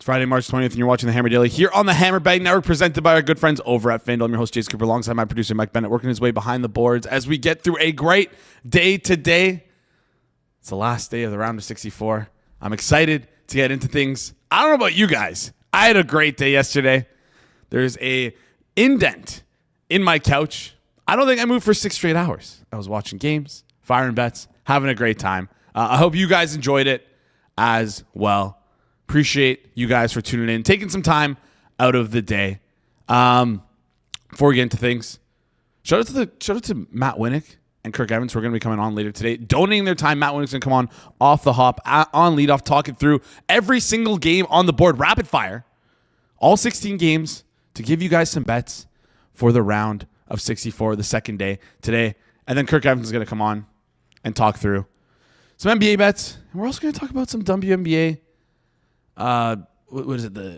It's Friday, March 20th, and you're watching the Hammer Daily here on the Hammer Bag Network, presented by our good friends over at FanDuel. I'm your host, Jace Cooper, alongside my producer, Mike Bennett, working his way behind the boards as we get through a great day today. It's the last day of the round of 64. I'm excited to get into things. I don't know about you guys. I had a great day yesterday. There's a indent in my couch. I don't think I moved for 6 straight hours. I was watching games, firing bets, having a great time. I hope you guys enjoyed it as well. Appreciate you guys for tuning in, taking some time out of the day. Before we get into things, shout out to Matt Winick and Kirk Evans, who are going to be coming on later today, donating their time. Matt Winick's going to come on off the hop, on leadoff, talking through every single game on the board, rapid fire, all 16 games, to give you guys some bets for the round of 64, the second day today. And then Kirk Evans is going to come on and talk through some NBA bets. And we're also going to talk about some WNBA. What is it? The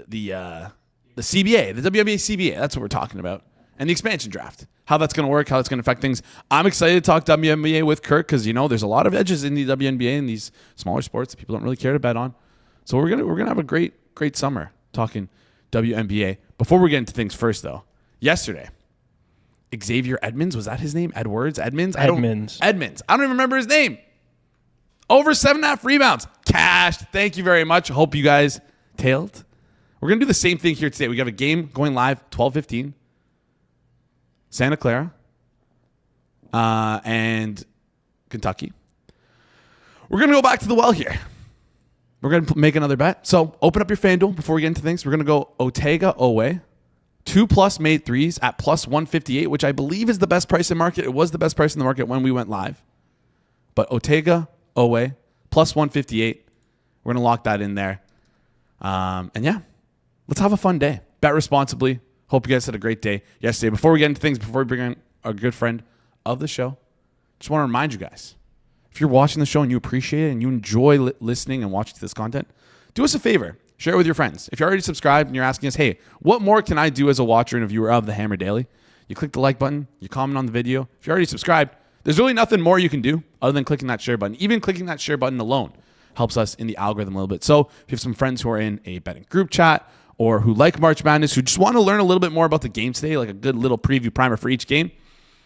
CBA, the WNBA CBA. That's what we're talking about. And the expansion draft. How that's going to work, how that's going to affect things. I'm excited to talk WNBA with Kirk because, there's a lot of edges in the WNBA and these smaller sports that people don't really care to bet on. So we're gonna have a great summer talking WNBA. Before we get into things first, though, yesterday, Xavier Edmonds, was that his name? Edwards? Edmonds? Edmonds. I don't even remember his name. Over 7.5 rebounds. Cashed. Thank you very much. Hope you guys tailed. We're going to do the same thing here today. We got a game going live 12:15. Santa Clara and Kentucky. We're going to go back to the well here. We're going to make another bet. So open up your FanDuel before we get into things. We're going to go Otega Owe. 2+ made threes at plus 158, which I believe is the best price in the market. It was the best price in the market when we went live. But Otega Owe, plus 158. We're going to lock that in there. Let's have a fun day. Bet responsibly. Hope you guys had a great day yesterday. Before we get into things, before we bring in our good friend of the show, just want to remind you guys, if you're watching the show and you appreciate it and you enjoy listening and watching this content, do us a favor. Share it with your friends. If you're already subscribed and you're asking us, hey, what more can I do as a watcher and a viewer of the Hammer Daily? You click the like button. You comment on the video. If you're already subscribed, there's really nothing more you can do other than clicking that share button. Even clicking that share button alone helps us in the algorithm a little bit. So if you have some friends who are in a betting group chat or who like March Madness, who just want to learn a little bit more about the game today, like a good little preview primer for each game,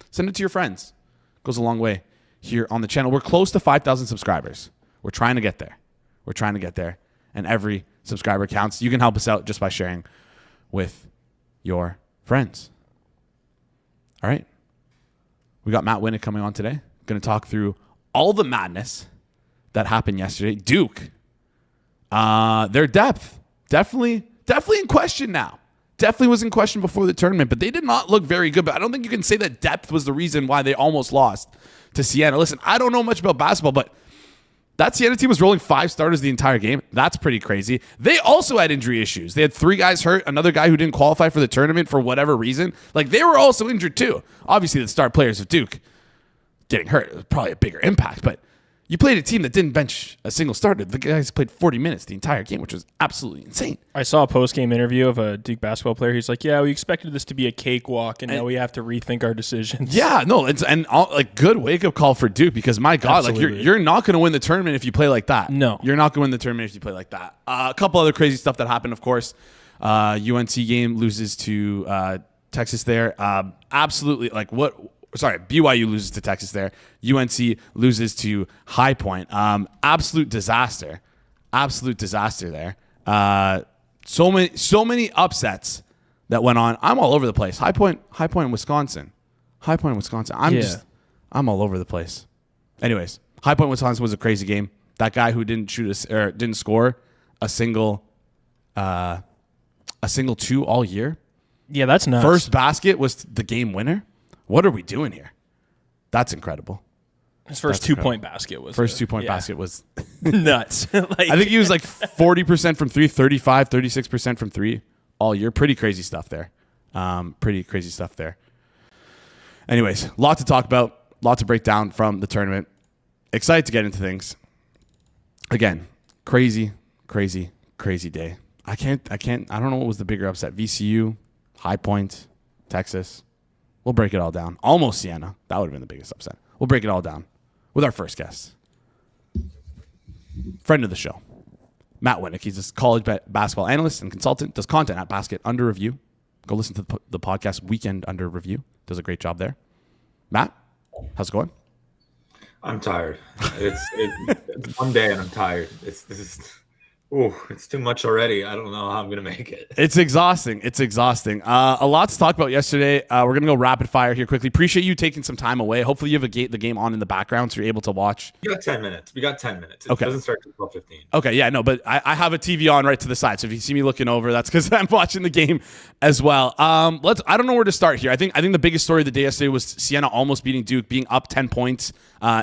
send it to your friends. It goes a long way here on the channel. We're close to 5,000 subscribers. We're trying to get there. And every subscriber counts. You can help us out just by sharing with your friends. All right. We got Matt Winick coming on today. Going to talk through all the madness that happened yesterday. Duke, their depth, definitely in question now. Definitely was in question before the tournament, but they did not look very good. But I don't think you can say that depth was the reason why they almost lost to Siena. Listen, I don't know much about basketball, but that Siena team was rolling 5 starters the entire game. That's pretty crazy. They also had injury issues. They had 3 guys hurt, another guy who didn't qualify for the tournament for whatever reason. Like, they were also injured too. Obviously, the star players of Duke getting hurt was probably a bigger impact, but you played a team that didn't bench a single starter. The guys played 40 minutes the entire game, which was absolutely insane. I saw a post-game interview of a Duke basketball player. He's like, yeah, we expected this to be a cakewalk, and now we have to rethink our decisions. Yeah, no, good wake-up call for Duke because, my God, Absolutely. you're not going to win the tournament if you play like that. No. You're not going to win the tournament if you play like that. A couple other crazy stuff that happened, of course. UNC game loses to Texas there. Absolutely, BYU loses to Texas there. UNC loses to High Point. Absolute disaster there. So many upsets that went on. I'm all over the place. High Point, Wisconsin. I'm all over the place. Anyways, High Point, Wisconsin was a crazy game. That guy who didn't score a single 2 all year. Yeah, that's nuts. First basket was the game winner. What are we doing here? That's incredible. His first 2-point basket was basket was nuts. I think he was like 40% from 3, 35, 36% from 3 all year. Pretty crazy stuff there. Anyways, lot to talk about, lot to break down from the tournament. Excited to get into things. Again, crazy day. I don't know what was the bigger upset. VCU, High Point, Texas. We'll break it all down. Almost Siena. That would have been the biggest upset. We'll break it all down with our first guest. Friend of the show. Matt Winick. He's a college basketball analyst and consultant, does content at Basket Under Review. Go listen to the podcast Weekend Under Review. Does a great job there. Matt, how's it going? I'm tired. It's one day and I'm tired. It's too much already. I don't know how I'm going to make it. It's exhausting. A lot to talk about yesterday. We're going to go rapid fire here quickly. Appreciate you taking some time away. Hopefully you have the game on in the background so you're able to watch. We got 10 minutes. It okay. Doesn't start until 12:15. Okay, yeah, no, but I have a TV on right to the side. So if you see me looking over, that's because I'm watching the game as well. I don't know where to start here. I think the biggest story of the day yesterday was Siena almost beating Duke, being up 10 points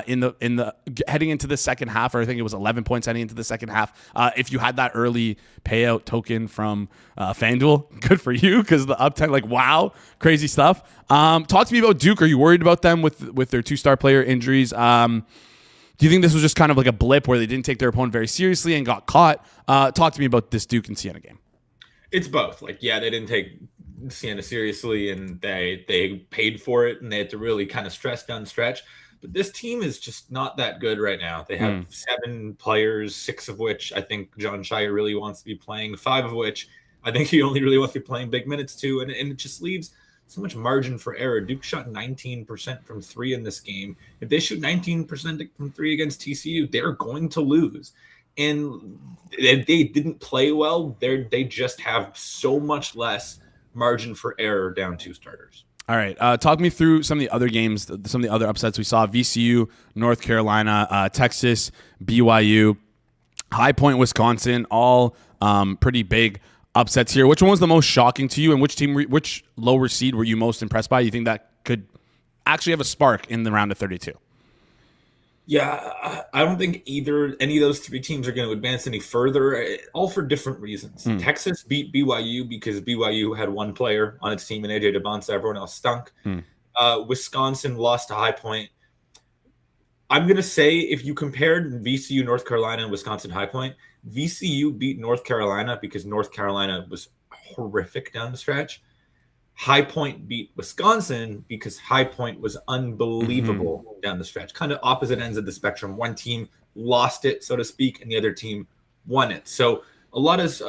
in the heading into the second half, or I think it was 11 points heading into the second half. If you had that early payout token from FanDuel, good for you, because the up 10, like, wow, crazy stuff. Talk to me about Duke. Are you worried about them with their two-star player injuries? Do you think this was just kind of like a blip where they didn't take their opponent very seriously and got caught? Talk to me about this Duke and Siena game. It's both. Like, yeah, they didn't take Siena seriously, and they paid for it, and they had to really kind of stress down the stretch. But this team is just not that good right now. They have 7 players, 6 of which I think John Shire really wants to be playing, 5 of which I think he only really wants to be playing big minutes to, and it just leaves so much margin for error. Duke shot 19% from 3 in this game. If they shoot 19% from 3 against TCU, they're going to lose. And they didn't play well. They just have so much less margin for error down 2 starters. All right. Talk me through some of the other games, some of the other upsets we saw. VCU, North Carolina, Texas, BYU, High Point, Wisconsin, all pretty big upsets here. Which one was the most shocking to you, and which lower seed were you most impressed by? You think that could actually have a spark in the round of 32? Yeah, I don't think any of those 3 teams are going to advance any further, all for different reasons. Texas beat BYU because BYU had 1 player on its team in AJ DeBonsa. Everyone else stunk. Wisconsin lost to High Point. I'm going to say if you compared VCU, North Carolina, and Wisconsin High Point, VCU beat North Carolina because North Carolina was horrific down the stretch. High Point beat Wisconsin because High Point was unbelievable down the stretch. Kind of opposite ends of the spectrum. One team lost it, so to speak, and the other team won it. So a lot of,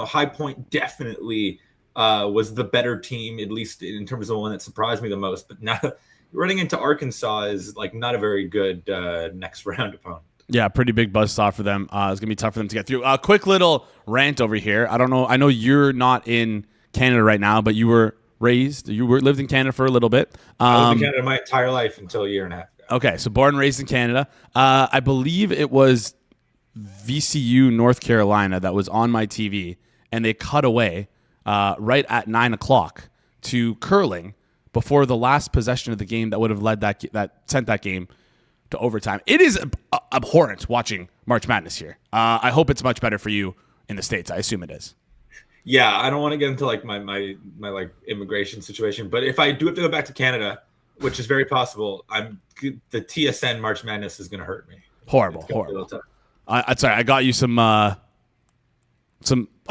High Point definitely was the better team, at least in terms of the one that surprised me the most. But now running into Arkansas is like not a very good next round opponent. Yeah, pretty big buzzsaw for them. It's going to be tough for them to get through. Quick little rant over here. I don't know. I know you're not in Canada right now, but you lived in Canada for a little bit. I lived in Canada my entire life until a year and a half ago. Okay, so born and raised in Canada. I believe it was VCU North Carolina that was on my TV, and they cut away right at 9 o'clock to curling before the last possession of the game that would have led that sent that game to overtime. It is abhorrent watching March Madness here. I hope it's much better for you in the States. I assume it is. Yeah, I don't want to get into like my like immigration situation, but if I do have to go back to Canada, which is very possible, the TSN March Madness is going to hurt me. Horrible. Sorry, I got you some. I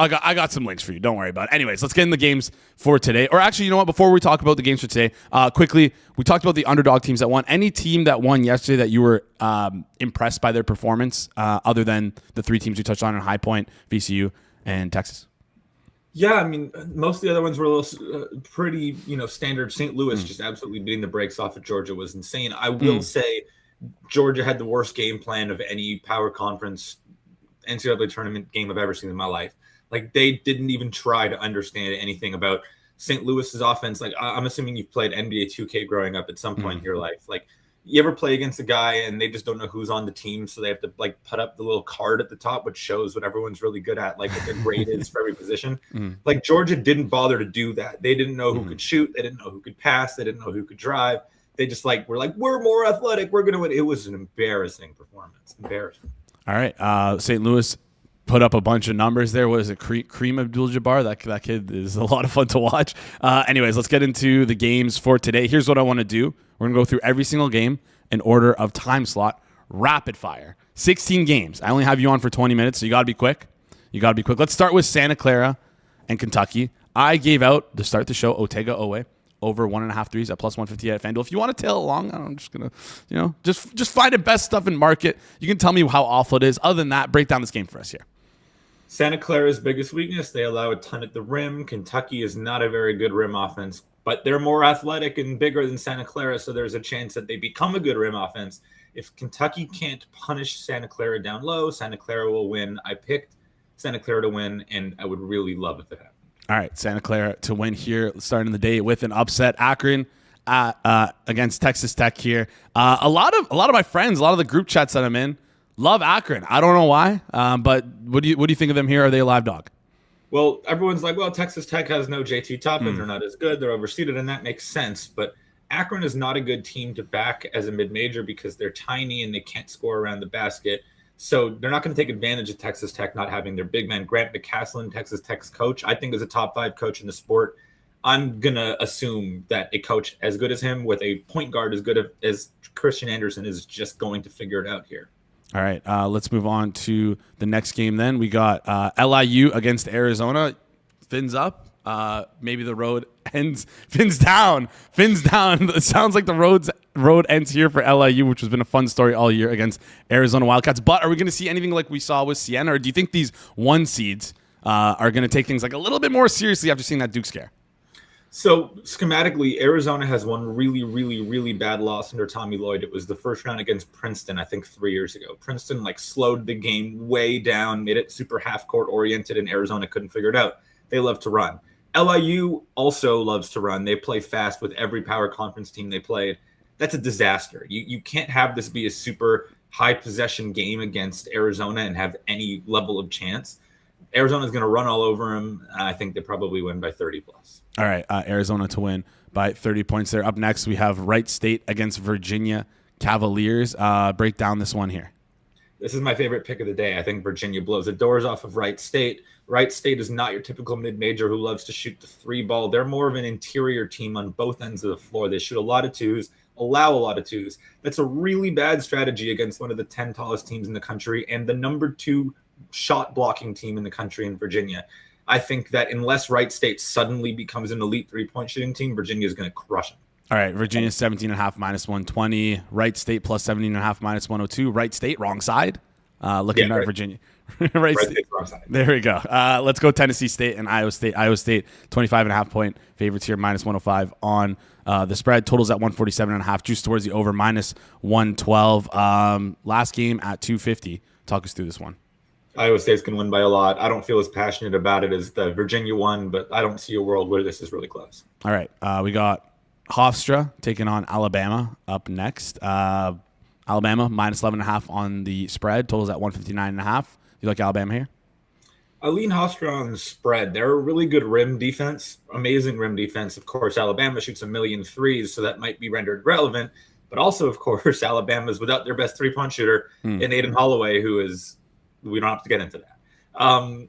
got some links for you. Don't worry about it. Anyways, let's get in the games for today. Or actually, you know what? Before we talk about the games for today, quickly, we talked about the underdog teams that won. Any team that won yesterday that you were impressed by their performance, other than the 3 teams we touched on in High Point, VCU, and Texas? Yeah, I mean, most of the other ones were a little pretty, standard. St. Louis just absolutely beating the brakes off of Georgia was insane. I will say Georgia had the worst game plan of any power conference NCAA tournament game I've ever seen in my life. Like, they didn't even try to understand anything about St. Louis's offense. Like, I'm assuming you've played NBA 2K growing up at some point in your life. Like, you ever play against a guy and they just don't know who's on the team, so they have to like put up the little card at the top which shows what everyone's really good at, like what their grade is for every position. Like, Georgia didn't bother to do that. They didn't know who could shoot, they didn't know who could pass, they didn't know who could drive. They just we're more athletic, we're gonna win. It was an embarrassing performance. Embarrassing. All right, St. Louis put up a bunch of numbers there. What is it, Kareem Abdul-Jabbar? That kid is a lot of fun to watch. Anyways, let's get into the games for today. Here's what I want to do. We're going to go through every single game in order of time slot, rapid fire. 16 games. I only have you on for 20 minutes, so you got to be quick. Let's start with Santa Clara and Kentucky. I gave out, to start the show, Otega Owe over 1.5 threes at plus 150 at FanDuel. If you want to tail along, I'm just going to, just find the best stuff in market. You can tell me how awful it is. Other than that, break down this game for us here. Santa Clara's biggest weakness, they allow a ton at the rim. Kentucky is not a very good rim offense, but they're more athletic and bigger than Santa Clara, so there's a chance that they become a good rim offense. If Kentucky can't punish Santa Clara down low, Santa Clara will win. I picked Santa Clara to win, and I would really love if it happened. All right, Santa Clara to win here, starting the day with an upset. Akron against Texas Tech here. A lot of my friends, a lot of the group chats that I'm in, love Akron. I don't know why, but what do you think of them here? Are they a live dog? Well, everyone's like, well, Texas Tech has no JT Toppin. They're not as good. They're overseeded, and that makes sense. But Akron is not a good team to back as a mid-major because they're tiny and they can't score around the basket. So they're not going to take advantage of Texas Tech not having their big man. Grant McCaslin, Texas Tech's coach, I think is a top 5 coach in the sport. I'm going to assume that a coach as good as him with a point guard as good as Christian Anderson is just going to figure it out here. All right, let's move on to the next game then. We got LIU against Arizona. Fins up. Maybe the road ends. Fins down. It sounds like the road ends here for LIU, which has been a fun story all year against Arizona Wildcats. But are we going to see anything like we saw with Siena, or do you think these 1 seeds are going to take things like a little bit more seriously after seeing that Duke scare? So schematically, Arizona has one really, really, really bad loss under Tommy Lloyd. It was the first round against Princeton, I think 3 years ago. Princeton slowed the game way down, made it super half-court oriented, and Arizona couldn't figure it out. They love to run. LIU also loves to run. They play fast with every power conference team they played. That's a disaster. You can't have this be a super high possession game against Arizona and have any level of chance. Arizona's going to run all over them. I think they probably win by 30 plus. All right, Arizona to win by 30 points there. Up next, we have Wright State against Virginia Cavaliers. Break down this one here. This is my favorite pick of the day. I think Virginia blows the doors off of Wright State. Wright State is not your typical mid-major who loves to shoot the 3 ball. They're more of an interior team on both ends of the floor. They shoot a lot of 2s, allow a lot of 2s. That's a really bad strategy against one of the 10 tallest teams in the country and the number 2 shot blocking team in the country in Virginia. I think that unless Wright State suddenly becomes an elite 3-point shooting team, Virginia is going to crush them. All right, Virginia 17.5 minus 120. Wright State plus 17.5 minus 102. Wright State, wrong side. Looking at Virginia. Right State, wrong side. There we go. Let's go Tennessee State and Iowa State. Iowa State, 25.5 point favorites here, minus 105 on the spread. Totals at 147.5. Juice towards the over, minus 112. Last game at 250. Talk us through this one. Iowa State's going to win by a lot. I don't feel as passionate about it as the Virginia one, but I don't see a world where this is really close. All right. We got Hofstra taking on Alabama up next. Alabama minus 11.5 on the spread. Totals at 159.5. You like Alabama here? I lean Hofstra on the spread. They're a really good rim defense, amazing rim defense. Of course, Alabama shoots a million threes, so that might be rendered relevant. But also, of course, Alabama's without their best 3-point shooter in Aiden Holloway, who is, we don't have to get into that.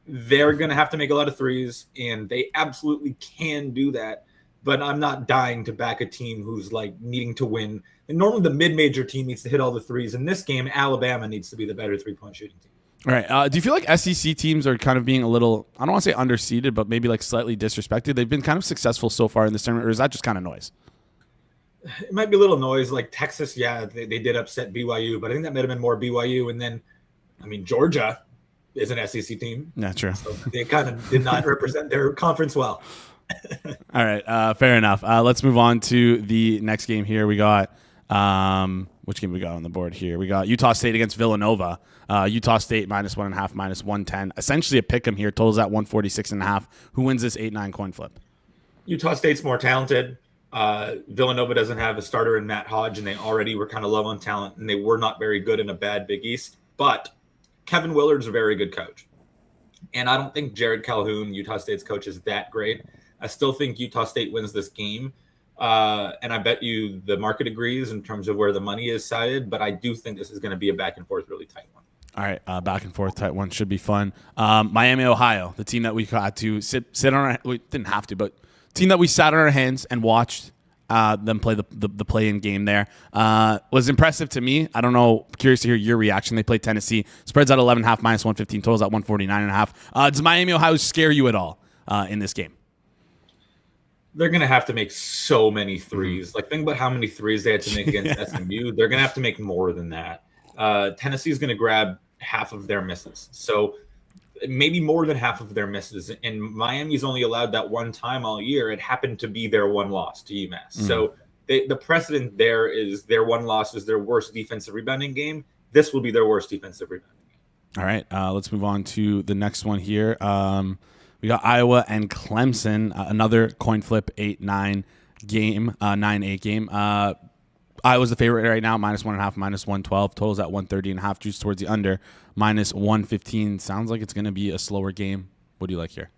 They're going to have to make a lot of threes, and they absolutely can do that. But I'm not dying to back a team who's needing to win. And normally the mid-major team needs to hit all the threes. In this game, Alabama needs to be the better 3-point shooting team. All right. Do you feel like SEC teams are kind of being a little, I don't want to say underseeded, but maybe slightly disrespected? They've been kind of successful so far in this tournament, or is that just kind of noise? It might be a little noise. Texas, they did upset BYU, but I think that might have been more BYU. And then, Georgia is an SEC team. Yeah, true. So they kind of did not represent their conference well. All right. Fair enough. Let's move on to the next game here. We got, which game we got on the board here? We got Utah State against Villanova. Utah State minus 1.5, minus 110. Essentially a pick 'em here. Totals at 146.5. Who wins this 8-9 coin flip? Utah State's more talented. Villanova doesn't have a starter in Matt Hodge, and they already were kind of low on talent, and they were not very good in a bad Big East. But Kevin Willard's a very good coach. And I don't think Jared Calhoun, Utah State's coach, is that great. I still think Utah State wins this game. And I bet you the market agrees in terms of where the money is sided, but I do think this is going to be a back and forth really tight one. All right, back and forth tight one should be fun. Miami, Ohio, the team that we had to sit on our, we didn't have to, but team that we sat on our hands and watched them play the play-in game there. Was impressive to me. I don't know, curious to hear your reaction. They played Tennessee. Spreads at 11.5, minus 115. Totals at 149.5. Does Miami, Ohio scare you at all in this game? They're going to have to make so many threes. Think about how many threes they had to make against SMU. They're going to have to make more than that. Tennessee's going to grab half of their misses. So maybe more than half of their misses. And Miami's only allowed that one time all year. It happened to be their one loss to UMass. So the precedent there is their one loss is their worst defensive rebounding game. This will be their worst defensive rebounding game. All right, let's move on to the next one here. We got Iowa and Clemson, another coin flip 8-9 game, 9-8 game. Iowa's the favorite right now, -1.5, -112. Totals at 130.5. Juice towards the under, -115. Sounds like it's going to be a slower game. What do you like here?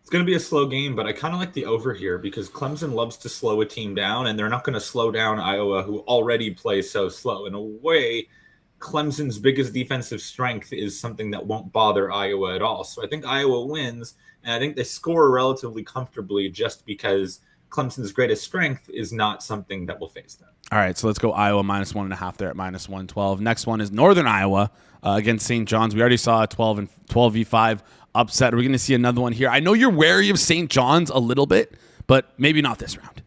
It's going to be a slow game, but I kind of like the over here because Clemson loves to slow a team down, and they're not going to slow down Iowa, who already plays so slow. In a way, Clemson's biggest defensive strength is something that won't bother Iowa at all. So I think Iowa wins, and I think they score relatively comfortably just because Clemson's greatest strength is not something that will face them. All right, so let's go Iowa -1.5 there at -112. Next one is Northern Iowa against St. John's. We already saw a 12v5 upset. We're going to see another one here. I know you're wary of St. John's a little bit, but maybe not this round.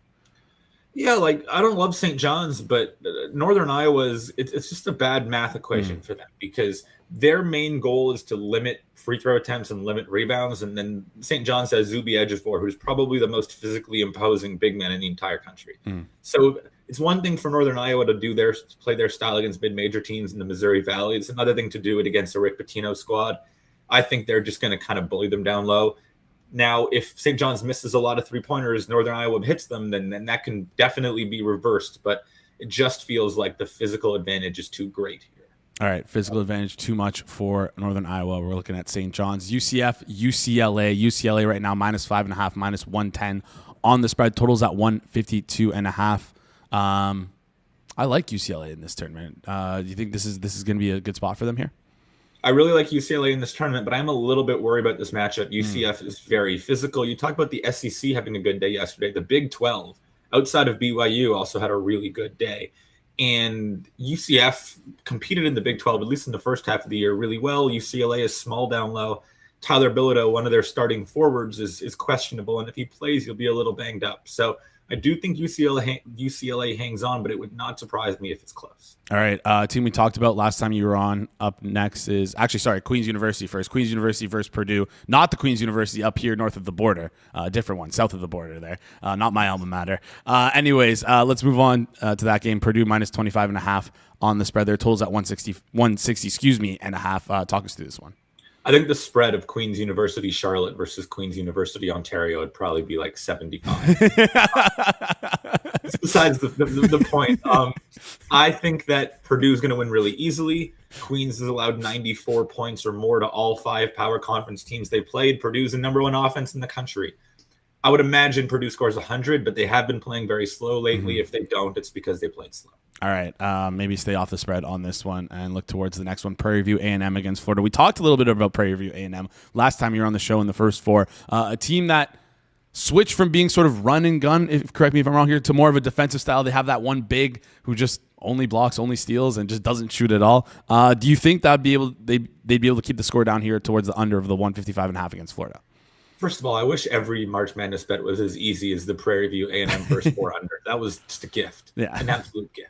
Yeah, like I don't love St. John's, but Northern Iowa it's just a bad math equation for them because their main goal is to limit free throw attempts and limit rebounds. And then St. John's has Zuby Ejiofor, who's probably the most physically imposing big man in the entire country. So it's one thing for Northern Iowa to play their style against mid-major teams in the Missouri Valley. It's another thing to do it against a Rick Pitino squad. I think they're just going to kind of bully them down low. Now, if St. John's misses a lot of three-pointers, Northern Iowa hits them, then that can definitely be reversed. But it just feels like the physical advantage is too great here. All right, physical advantage too much for Northern Iowa. We're looking at St. John's. UCF, UCLA. UCLA right now -5.5, -110 on the spread. Totals at 152.5. I like UCLA in this tournament. Do you think this is going to be a good spot for them here? I really like UCLA in this tournament, but I'm a little bit worried about this matchup. UCF is very physical. You talk about the SEC having a good day yesterday. The Big 12, outside of BYU, also had a really good day. And UCF competed in the Big 12, at least in the first half of the year, really well. UCLA is small down low. Tyler Bilodeau, one of their starting forwards, is questionable. And if he plays, he'll be a little banged up. So I do think UCLA hangs on, but it would not surprise me if it's close. All right. Team we talked about last time you were on. Up next is Queen's University first. Queen's University versus Purdue. Not the Queen's University up here north of the border. A different one, south of the border there. Not my alma mater. Anyways, let's move on to that game. Purdue -25.5 on the spread there. Totals at 160 and a half. Talk us through this one. I think the spread of Queen's University Charlotte versus Queen's University Ontario would probably be like 75. Besides the point, I think that Purdue is going to win really easily. Queens has allowed 94 points or more to all 5 power conference teams they played. Purdue's the number 1 offense in the country. I would imagine Purdue scores 100, but they have been playing very slow lately. If they don't, it's because they played slow. All right, maybe stay off the spread on this one and look towards the next one. Prairie View A&M against Florida. We talked a little bit about Prairie View A&M last time you were on the show in the first 4. A team that switched from being sort of run and gun, correct me if I'm wrong here, to more of a defensive style. They have that one big who just only blocks, only steals, and just doesn't shoot at all. Do you think they'd be able to keep the score down here towards the under of the 155.5 against Florida? First of all, I wish every March Madness bet was as easy as the Prairie View A&M first 4 under. That was just a gift, an absolute gift.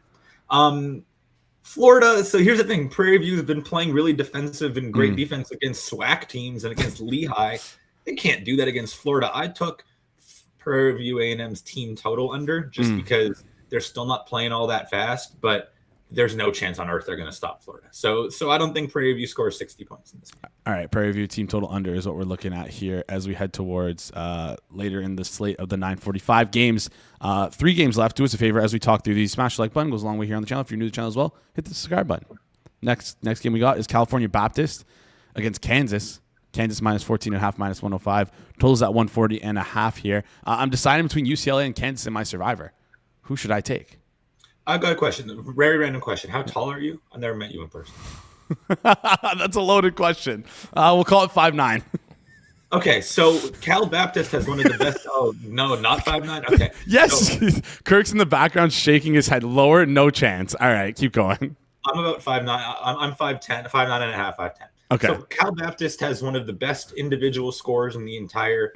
Florida. So here's the thing: Prairie View has been playing really defensive and great defense against SWAC teams and against Lehigh. They can't do that against Florida. I took Prairie View A&M's team total under just because they're still not playing all that fast, but there's no chance on earth they're going to stop Florida. So I don't think Prairie View scores 60 points in this game. All right, Prairie View team total under is what we're looking at here as we head towards later in the slate of the 9:45 games. 3 games left. Do us a favor as we talk through these. Smash the like button. Goes a long way here on the channel. If you're new to the channel as well, hit the subscribe button. Next game we got is California Baptist against Kansas. Kansas -14.5, -105. Totals at 140.5 here. I'm deciding between UCLA and Kansas in my survivor. Who should I take? I've got a question, a very random question. How tall are you? I've never met you in person. That's a loaded question. We'll call it 5'9". Okay, so Cal Baptist has one of the best. Oh, no, not 5'9"? Okay. Yes. So, Kirk's in the background shaking his head lower. No chance. All right, keep going. I'm about 5'9". I'm 5'10", 5'9" and a half, 5'10". Okay. So Cal Baptist has one of the best individual scores in the entire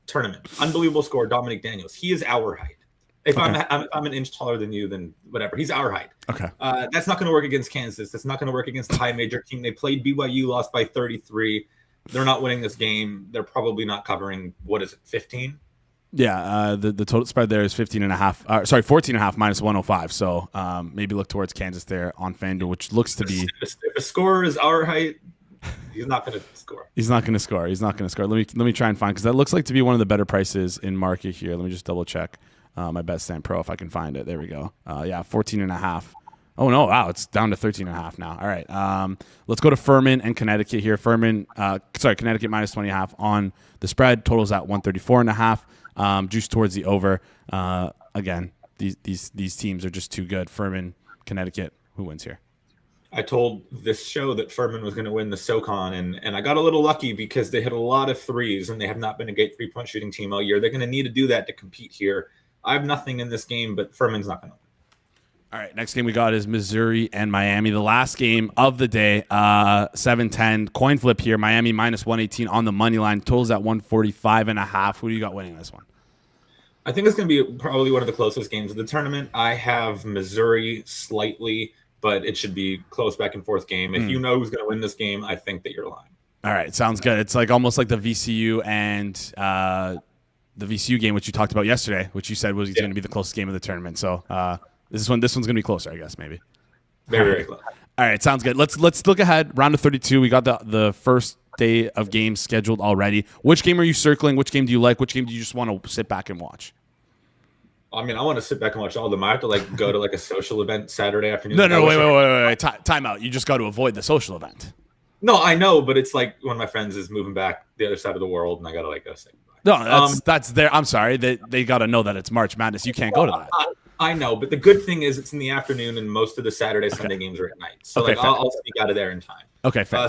tournament. Unbelievable score, Dominic Daniels. He is our height. If I'm an inch taller than you, then whatever. He's our height. Okay. That's not going to work against Kansas. That's not going to work against the high major team. They played BYU, lost by 33. They're not winning this game. They're probably not covering, 15? Yeah, the total spread there is 14.5 minus 105. So maybe look towards Kansas there on FanDuel, which looks to be. If a scorer is our height, he's not going to score. He's not going to score. Let me try and find, because that looks like to be one of the better prices in market here. Let me just double check my BetStamp Pro if I can find it. There we go. 14.5. Oh no! Wow, it's down to 13.5 now. All right, let's go to Furman and Connecticut here. Connecticut minus 20.5 on the spread. Totals at 134.5. Juice towards the over. Again, these teams are just too good. Furman, Connecticut. Who wins here? I told this show that Furman was going to win the SoCon, and I got a little lucky because they hit a lot of threes, and they have not been a great three-point shooting team all year. They're going to need to do that to compete here. I have nothing in this game, but Furman's not going to win. All right, next game we got is Missouri and Miami. The last game of the day, 7-10. Coin flip here. Miami minus 118 on the money line. Totals at 145.5. Who do you got winning this one? I think it's going to be probably one of the closest games of the tournament. I have Missouri slightly, but it should be close back and forth game. If you know who's going to win this game, I think that you're lying. All right, sounds good. It's like almost like the VCU and the VCU game, which you talked about yesterday, which you said was going to be the closest game of the tournament. So this one's going to be closer, I guess, maybe. Very close. All right, sounds good. Let's look ahead. Round of 32. We got the first day of games scheduled already. Which game are you circling? Which game do you like? Which game do you just want to sit back and watch? I mean, I want to sit back and watch all of them. I have to go to a social event Saturday afternoon. No, wait. Time out. You just got to avoid the social event. No, I know, but it's like one of my friends is moving back the other side of the world, and I got to go say goodbye. No, that's there. I'm sorry. They got to know that it's March Madness. You can't go to that. I know, but the good thing is it's in the afternoon, and most of the Saturday, Sunday games are at night. So I'll sneak out of there in time. Okay, fair.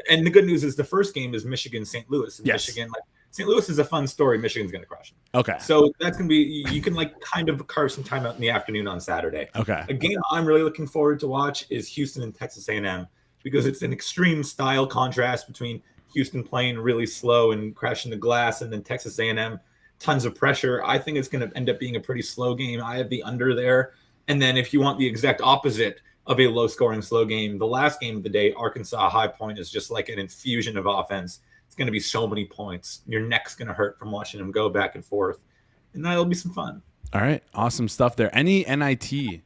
And the good news is the first game is Michigan St. Louis. And yes. Michigan, St. Louis is a fun story. Michigan's going to crush them. Okay. So that's going to be, you can kind of carve some time out in the afternoon on Saturday. Okay. A game I'm really looking forward to watch is Houston and Texas A&M, because it's an extreme style contrast between Houston playing really slow and crashing the glass, and then Texas A&M, tons of pressure. I think it's going to end up being a pretty slow game. I have the under there. And then if you want the exact opposite of a low-scoring slow game, the last game of the day, Arkansas High Point, is just like an infusion of offense. It's going to be so many points. Your neck's going to hurt from watching them go back and forth. And that'll be some fun. All right. Awesome stuff there. Any NIT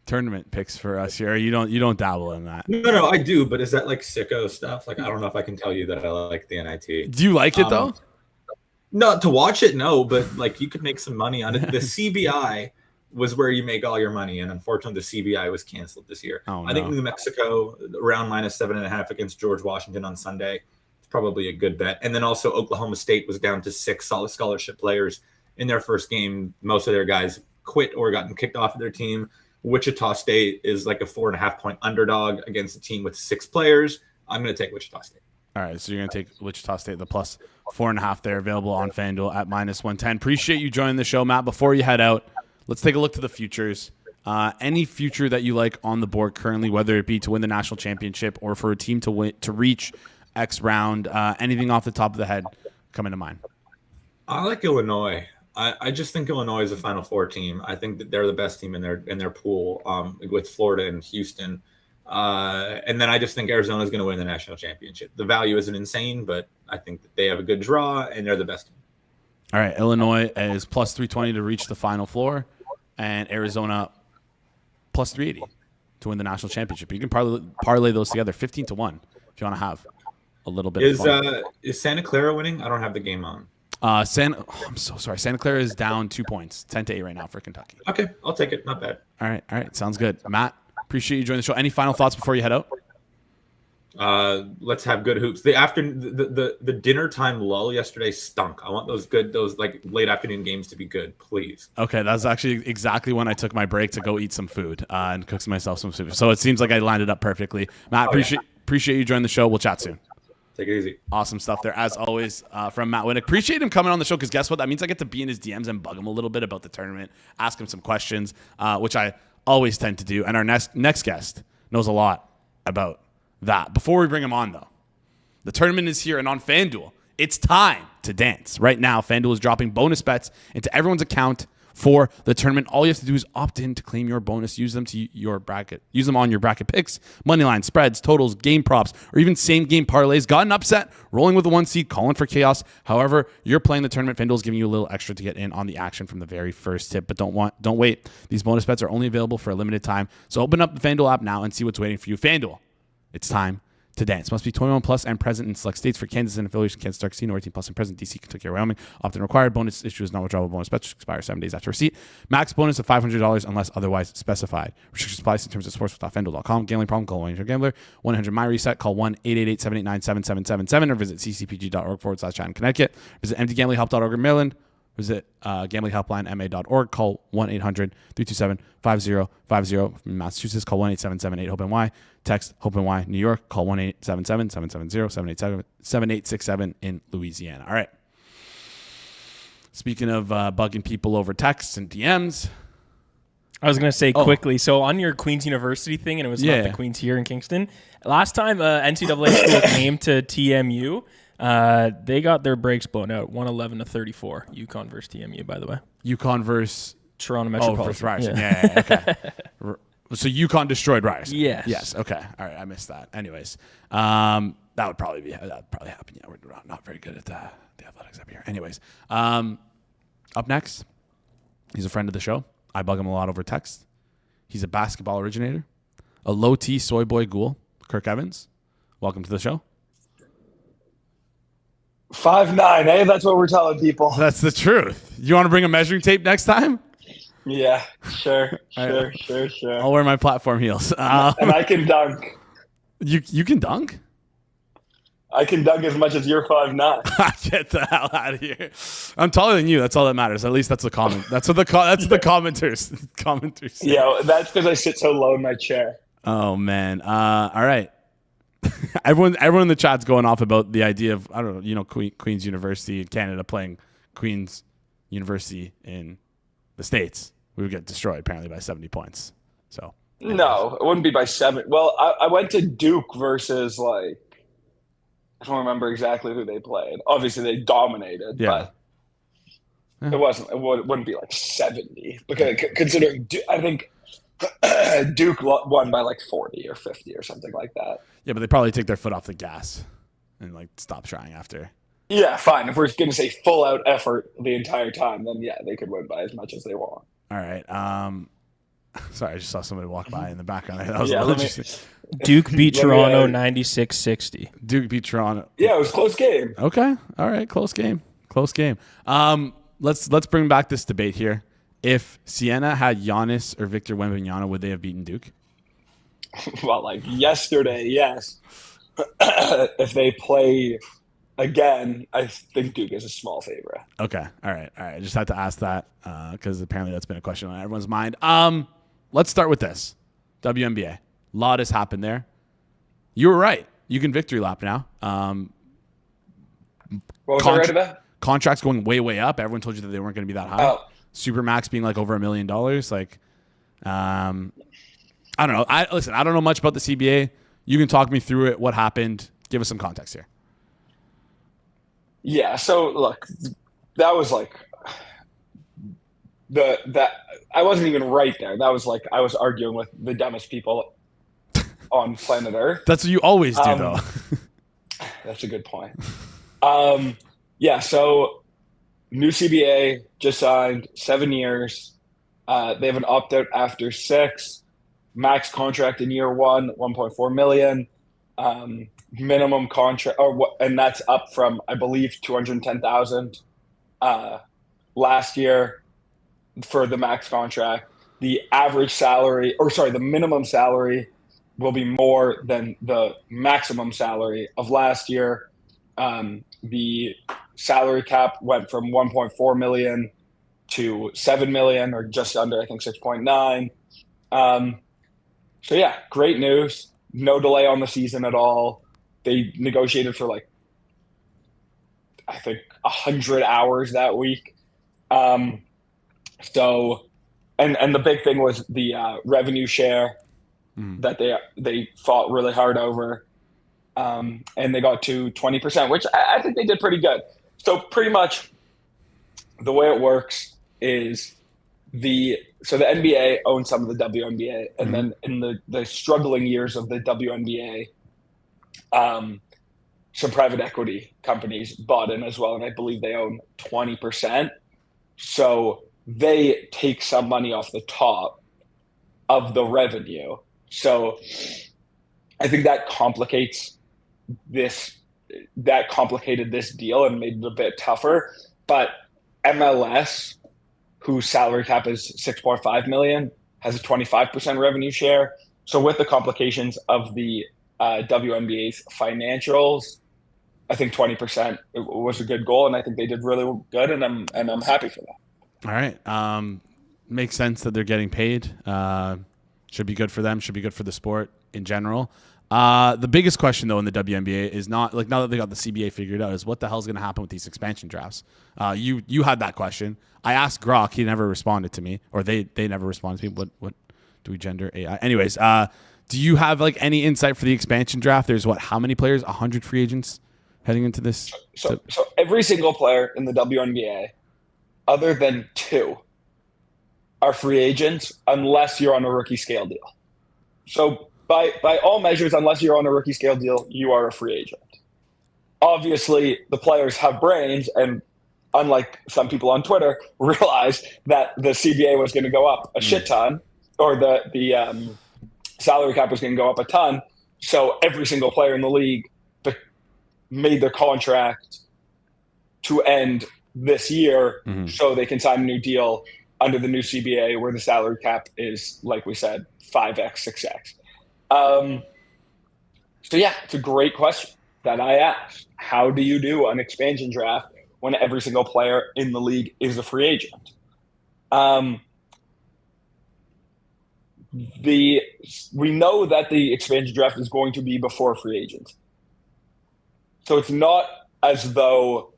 tournament picks for us here? You don't dabble in that? No, I do. But is that sicko stuff? I don't know if I can tell you that I like the NIT. Do you like it, though? No, to watch it, no. But you could make some money on it. The CBI was where you make all your money. And unfortunately, the CBI was canceled this year. Oh, no. I think New Mexico around minus 7.5 against George Washington on Sunday. Probably a good bet. And then also Oklahoma State was down to 6 solid scholarship players in their first game. Most of their guys quit or gotten kicked off of their team. Wichita State is like a 4.5 point underdog against a team with 6 players. I'm going to take Wichita State. All right, so you're going to take Wichita State, the plus 4.5 there, available on FanDuel at minus 110. Appreciate you joining the show, Matt. Before you head out, let's take a look to the futures. Any future that you like on the board currently, whether it be to win the national championship or for a team to reach X round, anything off the top of the head coming to mind? I like Illinois. I just think Illinois is a Final Four team. I think that they're the best team in their pool, with Florida and Houston. And then I just think Arizona is going to win the national championship. The value isn't insane, but I think that they have a good draw and they're the best team. All right, Illinois is plus 320 to reach the Final Four, and Arizona plus 380 to win the national championship. You can parlay those together, 15-1, if you want to have a little bit of fun. Is Santa Clara winning? I don't have the game on. I'm so sorry. Santa Clara is down 2 points, 10-8 right now for Kentucky. Okay, I'll take it. Not bad. All right. Sounds good. Matt, appreciate you joining the show. Any final thoughts before you head out? Let's have good hoops. The dinner time lull yesterday stunk. I want those late afternoon games to be good, please. Okay, that's actually exactly when I took my break to go eat some food and cook myself some food. So it seems like I lined it up perfectly. Matt, appreciate you joining the show. We'll chat soon. Take it easy. Awesome stuff there, as always, from Matt Winick. Appreciate him coming on the show, because guess what? That means I get to be in his DMs and bug him a little bit about the tournament, ask him some questions, which I always tend to do. And our next guest knows a lot about that. Before we bring him on, though, the tournament is here, and on FanDuel, it's time to dance. Right now, FanDuel is dropping bonus bets into everyone's account for the tournament. All you have to do is opt in to claim your bonus. Use them to your bracket. Use them on your bracket picks, money line, spreads, totals, game props, or even same game parlays. Got an upset, rolling with the 1 seed, calling for chaos. However, you're playing the tournament. FanDuel is giving you a little extra to get in on the action from the very first tip. But don't wait. These bonus bets are only available for a limited time. So open up the FanDuel app now and see what's waiting for you. FanDuel, it's time to dance. Must be 21 plus and present in select states. For Kansas and affiliation, Kansas Star Casino, 18 plus and present. DC, Kentucky, or Wyoming. Often required. Bonus issue is not withdrawable bonus bets. Expire 7 days after receipt. Max bonus of $500 unless otherwise specified. Restrictions apply in terms of sports.fanduel.com. Gambling problem? Call 1-800-GAMBLER. 100 My Reset. Call 1-888-789-7777 or visit ccpg.org/chat in Connecticut. Visit mdgamblinghelp.org in Maryland. Visit gamblinghelplinema.org. Call 1-800-327-5050. From Massachusetts, call 1-877-8-HOPE-NY. Text HOPE-NY. New York, call 1-877-770-787 in Louisiana. All right. Speaking of bugging people over texts and DMs. I was going to say quickly, so on your Queen's University thing, and it was not the Queen's here in Kingston, last time NCAA school came to TMU, they got their brakes blown out, 111-34. UConn versus TMU, by the way. UConn versus Toronto Metropolitan. versus Ryerson. Yeah, okay. So UConn destroyed Ryerson. Yes. Yes. Okay. All right. I missed that. Anyways, that would probably happen. Yeah, we're not very good at the athletics up here. Anyways, up next, he's a friend of the show. I bug him a lot over text. He's a basketball originator, a low T soy boy ghoul, Kirk Evans. Welcome to the show. 5'9", eh? That's what we're telling people. That's the truth. You want to bring a measuring tape next time? Yeah, sure. I'll wear my platform heels. And I can dunk. You can dunk? I can dunk as much as you're 5'9". Get the hell out of here! I'm taller than you. That's all that matters. At least that's the comment. That's what the commenters say. Yeah, that's because I sit so low in my chair. Oh man! All right. Everyone in the chat's going off about the idea of Queen's University in Canada playing Queen's University in the States. We would get destroyed apparently by 70 points. So no, it wouldn't be by 7. Well, I went to Duke versus I don't remember exactly who they played. Obviously, they dominated, but it wouldn't be like 70 because considering I think Duke won by 40 or 50 or something like that. Yeah, but they probably take their foot off the gas and stop trying after. Yeah, fine. If we're going to say full out effort the entire time, then yeah, they could win by as much as they want. All right. Sorry, I just saw somebody walk by in the background. That was a little interesting. Duke beat Toronto 96-60. Duke beat Toronto. Yeah, it was a close game. Okay. All right. Close game. Let's bring back this debate here. If Siena had Giannis or Victor Wembanyama, would they have beaten Duke? Well, yesterday, yes. If they play again, I think Duke is a small favorite. Okay. All right. I just had to ask that because apparently that's been a question on everyone's mind. Let's start with this. WNBA. A lot has happened there. You were right. You can victory lap now. What was I right about? Contracts going way, way up. Everyone told you that they weren't going to be that high. Oh. Supermax being over $1 million. I don't know. I don't know much about the CBA. You can talk me through it. What happened? Give us some context here. Yeah. So look, that was that I wasn't even right there. That was I was arguing with the dumbest people on planet Earth. That's what you always do, though. That's a good point. Yeah. So new CBA just signed 7 years. They have an opt-out after 6. Max contract in year 1, $1.4 million. Minimum contract, and that's up from I believe $210,000 last year for the max contract. The average salary, the minimum salary, will be more than the maximum salary of last year. The salary cap went from 1.4 million to 7 million, or just under, I think 6.9. So yeah, great news. No delay on the season at all. They negotiated for I think 100 hours that week. So, and the big thing was the revenue share that they fought really hard over. And they got to 20%, which I think they did pretty good. So pretty much the way it works is the NBA owns some of the WNBA, and then in the struggling years of the WNBA, some private equity companies bought in as well, and I believe they own 20%. So they take some money off the top of the revenue. So I think that complicated this deal and made it a bit tougher. But MLS, whose salary cap is $6.5 million, has a 25% revenue share. So with the complications of the WNBA's financials, I think 20% was a good goal, and I think they did really good, and I'm happy for that. All right, makes sense that they're getting paid. Should be good for them. Should be good for the sport in general. The biggest question though in the WNBA is not like, now that they got the CBA figured out, is what the hell's going to happen with these expansion drafts. You had that question. I asked Grok, he never responded to me, or they never responded to me. What do we gender AI? Anyways, do you have like any insight for the expansion draft? There's how many players? 100 free agents heading into this. So every single player in the WNBA, other than 2, are free agents unless you're on a rookie scale deal. So by all measures, unless you're on a rookie scale deal, you are a free agent. Obviously, the players have brains, and unlike some people on Twitter, realize that the CBA was going to go up a shit ton, or the salary cap was going to go up a ton. So every single player in the league made their contract to end this year, so they can sign a new deal under the new CBA, where the salary cap is, like we said, 5x, 6x. So yeah, it's a great question that I asked. How do you do an expansion draft when every single player in the league is a free agent? We know that the expansion draft is going to be before free agents. So it's not as though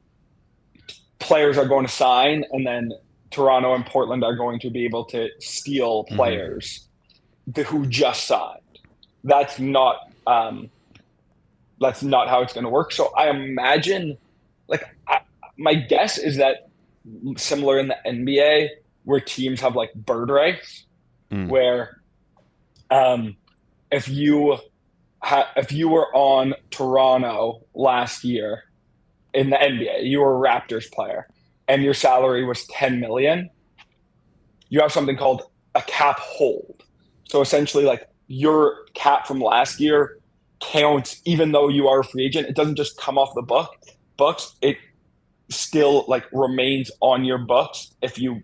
players are going to sign and then Toronto and Portland are going to be able to steal players who just signed. That's not how it's going to work. So I imagine, my guess is that similar in the NBA, where teams have like bird rights, where if you were on Toronto last year in the NBA, you were a Raptors player, and your salary was $10 million, you have something called a cap hold. So essentially, like, your cap from last year counts even though you are a free agent. It doesn't just come off the books. It still remains on your books if you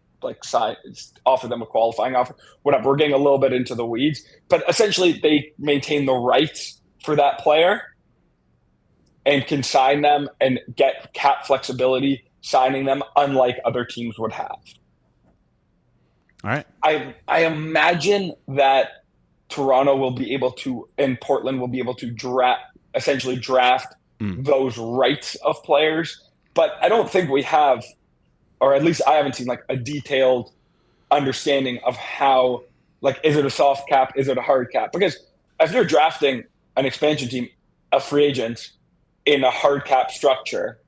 offer them a qualifying offer. Whatever. We're getting a little bit into the weeds, but essentially they maintain the rights for that player and can sign them and get cap flexibility signing them, unlike other teams would have. All right. I imagine that Toronto will be able to, and Portland will be able to draft those rights of players. But I don't think we have, or at least I haven't seen a detailed understanding of how, is it a soft cap? Is it a hard cap? Because if you're drafting an expansion team of free agents in a hard cap structure,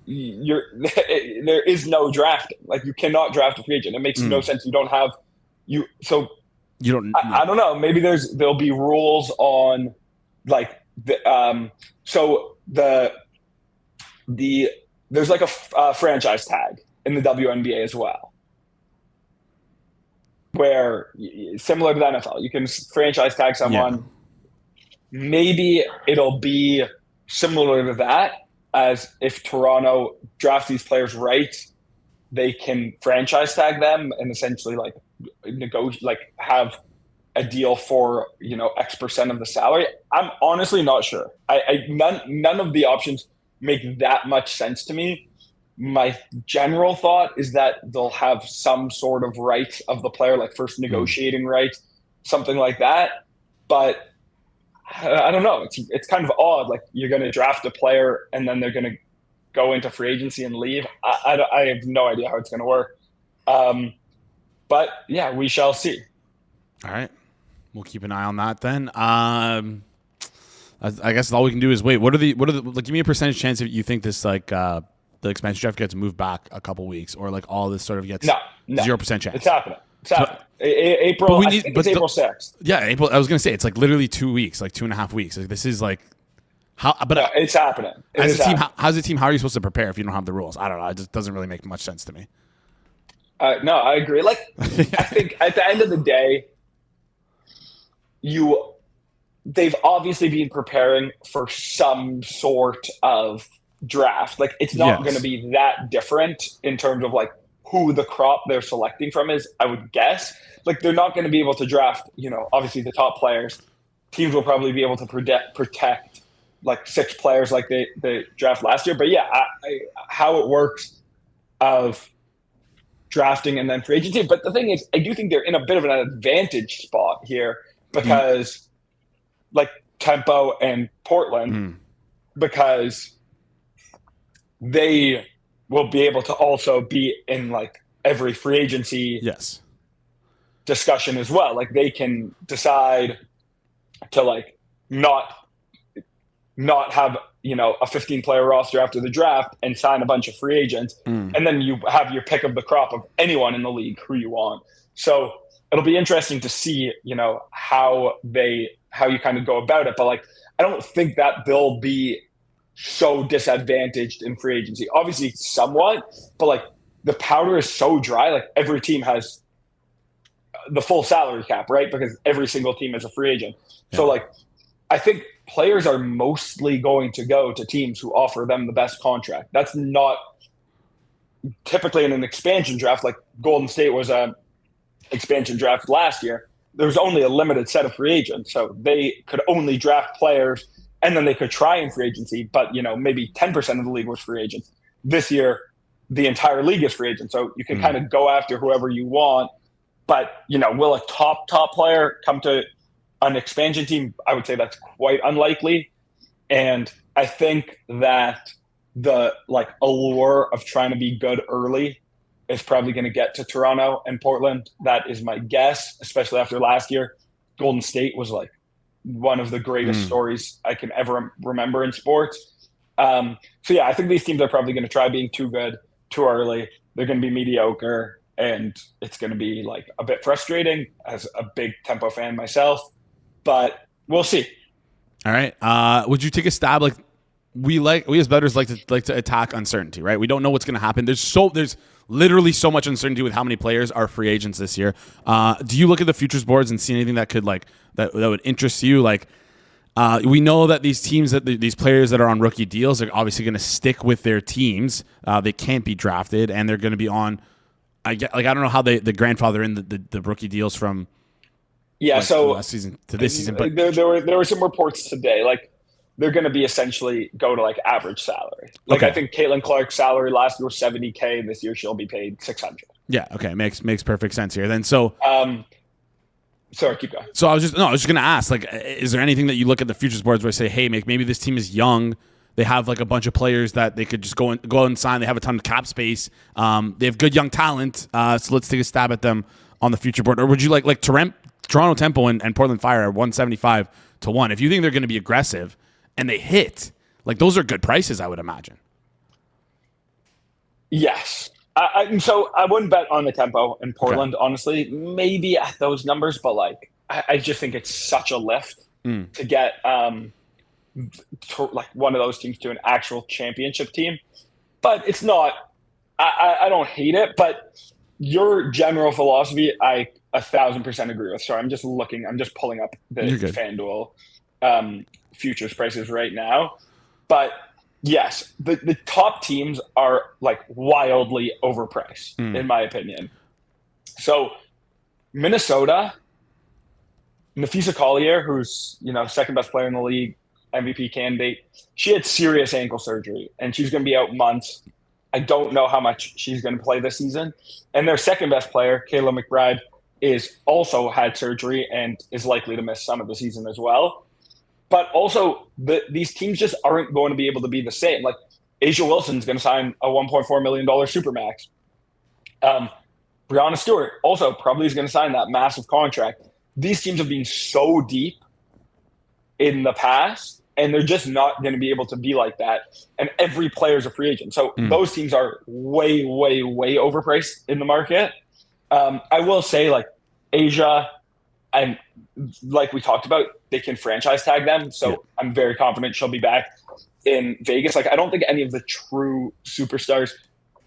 there is no drafting. You cannot draft a free agent. It makes no sense. You don't have you don't. I don't know. Maybe there'll be rules on there's a franchise tag in the WNBA as well, where similar to the NFL, you can franchise tag someone. Yeah. Maybe it'll be similar to that, as if Toronto drafts these players right, they can franchise tag them and essentially negotiate, have a deal for X% of the salary. I'm honestly not sure. None of the options make that much sense to me. My general thought is that they'll have some sort of rights of the player, first negotiating rights, something like that. But I don't know. It's kind of odd. You're going to draft a player and then they're going to go into free agency and leave. I have no idea how it's going to work. But yeah, we shall see. All right. We'll keep an eye on that then. I guess all we can do is wait. What are the give me a percentage chance if you think this the expansion draft gets moved back a couple weeks, or all this sort of gets No. 0% chance. It's happening. It's happening. April. I think it's April 6th. Yeah, April. I was gonna say it's like literally 2 weeks, like 2.5 weeks. Like this is like how. But no, it's happening. As a team, how's a team? How are you supposed to prepare if you don't have the rules? I don't know. It just doesn't really make much sense to me. No, I agree. Like I think at the end of the day, they've obviously been preparing for some sort of draft. Like it's not going to be that different in terms of like who the crop they're selecting from is, I would guess. Like they're not going to be able to draft, obviously the top players. Teams will probably be able to protect like 6 players like they draft last year. But yeah, how it works of drafting and then free agency. But the thing is, I do think they're in a bit of an advantage spot here because like Tempo and Portland, because they will be able to also be in like every free agency discussion as well. Like they can decide to like not have, a 15-player roster after the draft and sign a bunch of free agents. And then you have your pick of the crop of anyone in the league who you want. So it'll be interesting to see, how you kind of go about it. But like, I don't think that they'll be so disadvantaged in free agency. Obviously somewhat, but like the powder is so dry. Like every team has the full salary cap, right? Because every single team is a free agent. Yeah. So like, I think players are mostly going to go to teams who offer them the best contract. That's not typically in an expansion draft. Like Golden State was a expansion draft last year. There was only a limited set of free agents. So they could only draft players and then they could try in free agency, but maybe 10% of the league was free agents. This year, the entire league is free agent. So you can kind of go after whoever you want. But, will a top player come to an expansion team? I would say that's quite unlikely. And I think that the allure of trying to be good early is probably going to get to Toronto and Portland. That is my guess, especially after last year. Golden State was like one of the greatest stories I can ever remember in sports. So yeah, I think these teams are probably going to try being too good too early. They're going to be mediocre, and it's going to be like a bit frustrating as a big Tempo fan myself, but we'll see. All right. Would you take a stab? Like we as bettors like to attack uncertainty, right? We don't know what's going to happen. There's literally so much uncertainty with how many players are free agents this year. Do you look at the futures boards and see anything that could that would interest you? Like, we know that these teams, these players that are on rookie deals are obviously going to stick with their teams. They can't be drafted, and they're going to be on. I don't know how the grandfather in the rookie deals from. Yeah, so last season to this season, but there were some reports today, like they're going to be essentially go to like average salary. Like I think Caitlin Clark's salary last year was $70K, and this year she'll be paid $600. Yeah, okay, makes perfect sense here. Then so. Sorry, keep going. So I was just going to ask, like, is there anything that you look at the futures boards where I say, hey, maybe this team is young, they have like a bunch of players that they could just go and sign, they have a ton of cap space, they have good young talent, so let's take a stab at them on the future board? Or would you like Toronto Tempo and Portland Fire are 175 to 1? If you think they're going to be aggressive and they hit, like those are good prices, I would imagine. Yes. So I wouldn't bet on the Tempo in Portland, honestly. Maybe at those numbers, but like I just think it's such a lift to get like one of those teams to an actual championship team. But it's not. I don't hate it, but your general philosophy, I 1,000% agree with. Sorry, I'm just pulling up the FanDuel futures prices right now, but. Yes, the top teams are like wildly overpriced, in my opinion. So Minnesota, Nafisa Collier, who's second best player in the league, MVP candidate, she had serious ankle surgery, and she's going to be out months. I don't know how much she's going to play this season. And their second best player, Kayla McBride, is also had surgery and is likely to miss some of the season as well. But also, these teams just aren't going to be able to be the same. Like, Asia Wilson's going to sign a $1.4 million Supermax. Breanna Stewart also probably is going to sign that massive contract. These teams have been so deep in the past, and they're just not going to be able to be like that. And every player is a free agent. So those teams are way, way, way overpriced in the market. I will say, like, Asia, and like we talked about, they can franchise tag them. So I'm very confident she'll be back in Vegas. Like, I don't think any of the true superstars,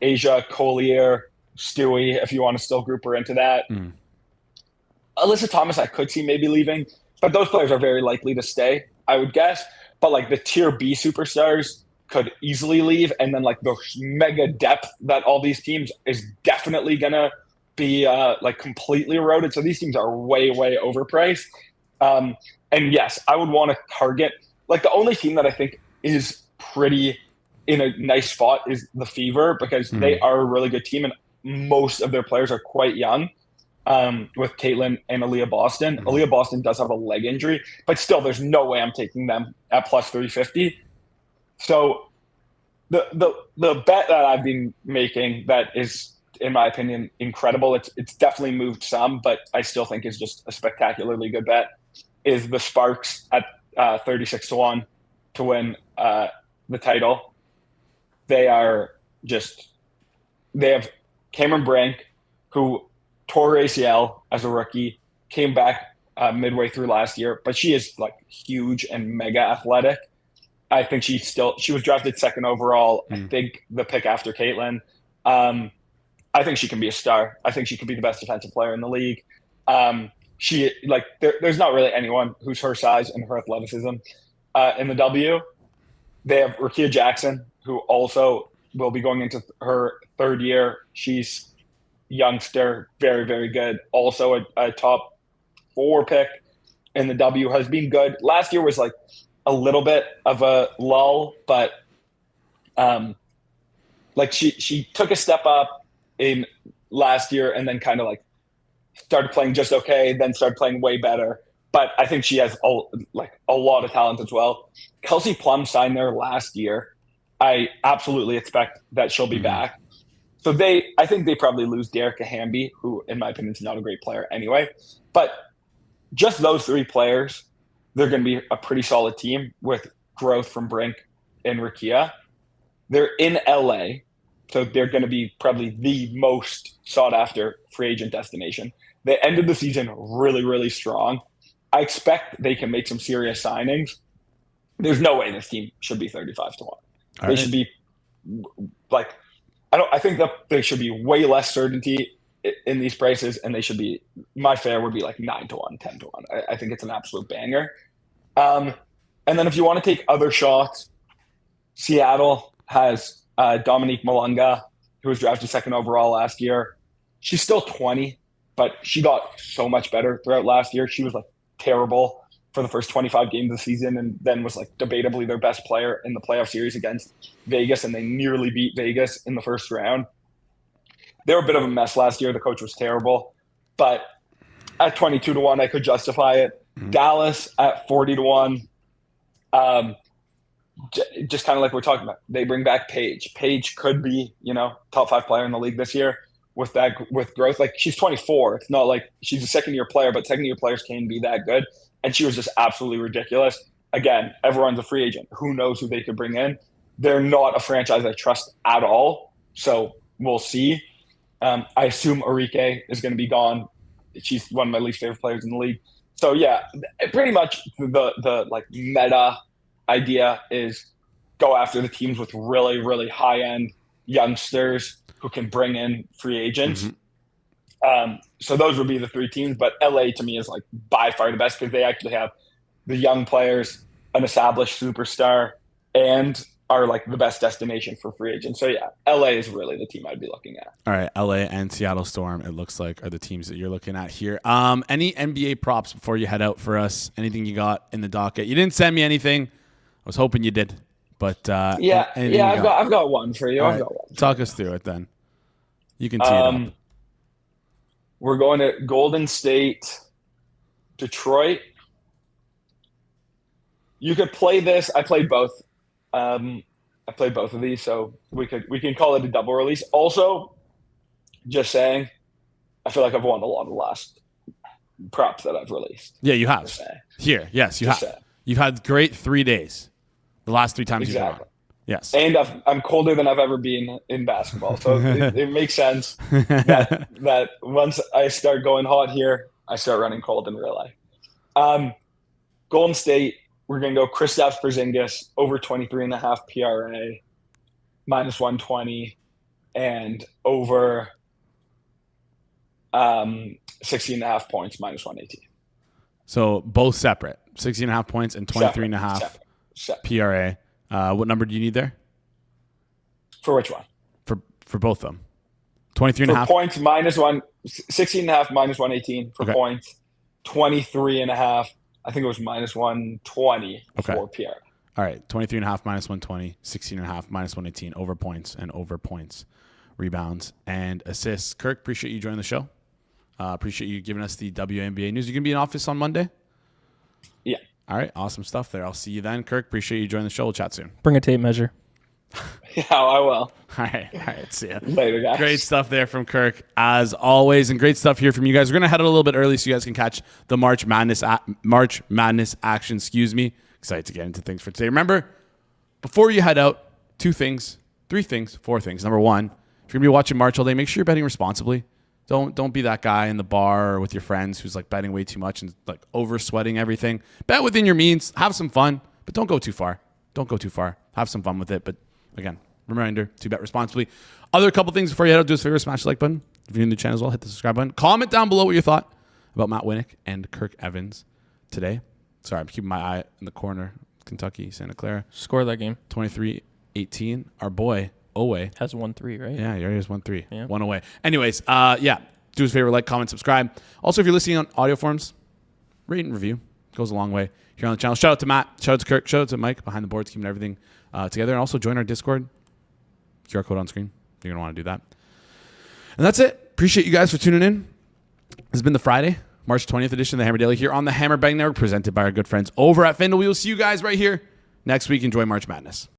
Asia, Collier, Stewie, if you want to still group her into that. Alyssa Thomas, I could see maybe leaving, but those players are very likely to stay, I would guess. But like the tier B superstars could easily leave. And then like the mega depth that all these teams is definitely going to be like completely eroded. So these teams are way, way overpriced. And yes, I would want to target, like, the only team that I think is pretty in a nice spot is the Fever, because they are a really good team and most of their players are quite young, with Caitlin and Aaliyah Boston. Aaliyah Boston does have a leg injury, but still there's no way I'm taking them at plus 350. So the bet that I've been making that is, in my opinion, incredible, it's definitely moved some, but I still think is just a spectacularly good bet, is the Sparks at 36-1 to win the title. They have Cameron Brink, who tore ACL as a rookie, came back midway through last year, but she is like huge and mega athletic. I think she was drafted second overall. I think the pick after Caitlin. I think she can be a star. I think she could be the best defensive player in the league. There's not really anyone who's her size and her athleticism in the W. They have Rakia Jackson, who also will be going into her third year. She's youngster, very, very good. Also a top 4 pick in the W, has been good. Last year was like a little bit of a lull, but she took a step up in last year and then kind of like started playing just okay, then started playing way better. But I think she has a lot of talent as well. Kelsey Plum signed there last year. I absolutely expect that she'll be back. So I think they probably lose Derek Hamby, who in my opinion is not a great player anyway. But just those 3 players, they're going to be a pretty solid team with growth from Brink and Rakia. They're in LA, so they're going to be probably the most sought after free agent destination. They ended the season really, really strong. I expect they can make some serious signings. There's no way this team should be 35-1. They should be like, I think that there should be way less certainty in these prices, and they should be, my fare would be like 9-1, 10-1. I think it's an absolute banger. And then if you want to take other shots, Seattle has Dominique Malunga, who was drafted second overall last year. She's still 20, but she got so much better throughout last year. She was like terrible for the first 25 games of the season, and then was like debatably their best player in the playoff series against Vegas, and they nearly beat Vegas in the first round. They were a bit of a mess last year. The coach was terrible, but at 22-1, I could justify it. Dallas at 40-1. Just kind of like we're talking about, they bring back Paige. Paige could be, top 5 player in the league this year with growth. Like, she's 24. It's not like she's a second-year player, but second-year players can be that good. And she was just absolutely ridiculous. Again, everyone's a free agent. Who knows who they could bring in? They're not a franchise I trust at all. So we'll see. I assume Arike is going to be gone. She's one of my least favorite players in the league. So yeah, pretty much the like meta idea is go after the teams with really, really high end youngsters who can bring in free agents. So those would be the 3 teams, but LA to me is like by far the best because they actually have the young players, an established superstar, and are like the best destination for free agents. So yeah, LA is really the team I'd be looking at. All right, LA and Seattle Storm, it looks like, are the teams that you're looking at here. Any NBA props before you head out for us? Anything you got in the docket? You didn't send me anything. I was hoping you did, but I've got one for you. Right, talk us through it then. You can tee it up. We're going to Golden State, Detroit. You could play this. I played both. I played both of these, so we can call it a double release. Also, just saying, I feel like I've won a lot of the last props that I've released. Yeah, you have. Here, yes, you have. You've had great 3 days. The last 3 times you've won. Yes. And I'm colder than I've ever been in basketball. So it makes sense that once I start going hot here, I start running cold in real life. Golden State, we're going to go Kristaps Porzingis over 23.5 PRA, minus 120, and over 16.5 points, minus 118. So both separate, 16.5 points and 23.5 PRA. What number do you need there? For which one? For both of them. 23.5 points, minus 16.5, minus 118 for points. 23.5. I think it was minus 120 for PRA. All right, 23.5 minus 120, 16.5 minus 118 over points and over points, rebounds and assists. Kirk, appreciate you joining the show. Appreciate you giving us the WNBA news. You gonna be in office on Monday? Yeah. All right, awesome stuff there. I'll see you then, Kirk. Appreciate you joining the show. We'll chat soon. Bring a tape measure. Yeah, I will. All right. See ya. Later, guys. Great stuff there from Kirk, as always, and great stuff here from you guys. We're gonna head out a little bit early so you guys can catch the March Madness action. Excited to get into things for today. Remember, before you head out, 2 things, 3 things, 4 things. Number 1, if you're gonna be watching March all day, make sure you're betting responsibly. Don't be that guy in the bar or with your friends who's like betting way too much and like over sweating everything. Bet within your means. Have some fun, but don't go too far. Have some fun with it, but again, reminder to bet responsibly. Other couple things before you head out, do us a favor, smash the like button. If you're new to the channel as well, hit the subscribe button. Comment down below what you thought about Matt Winick and Kirk Evans today. Sorry, I'm keeping my eye in the corner. Kentucky, Santa Clara. Score that game. 23-18. Our boy, Owe. Has 1-3, right? Yeah, he already has 1-3. Yeah. 1 away. Anyways, do us a favor, like, comment, subscribe. Also, if you're listening on audio forms, rate and review. Goes a long way here on the channel. Shout out to Matt. Shout out to Kirk. Shout out to Mike behind the boards, keeping everything together. And also join our Discord. QR code on screen. You're going to want to do that. And that's it. Appreciate you guys for tuning in. This has been the Friday, March 20th edition of the Hammer Daily here on the Hammer Bang Network, presented by our good friends over at FanDuel. We will see you guys right here next week. Enjoy March Madness.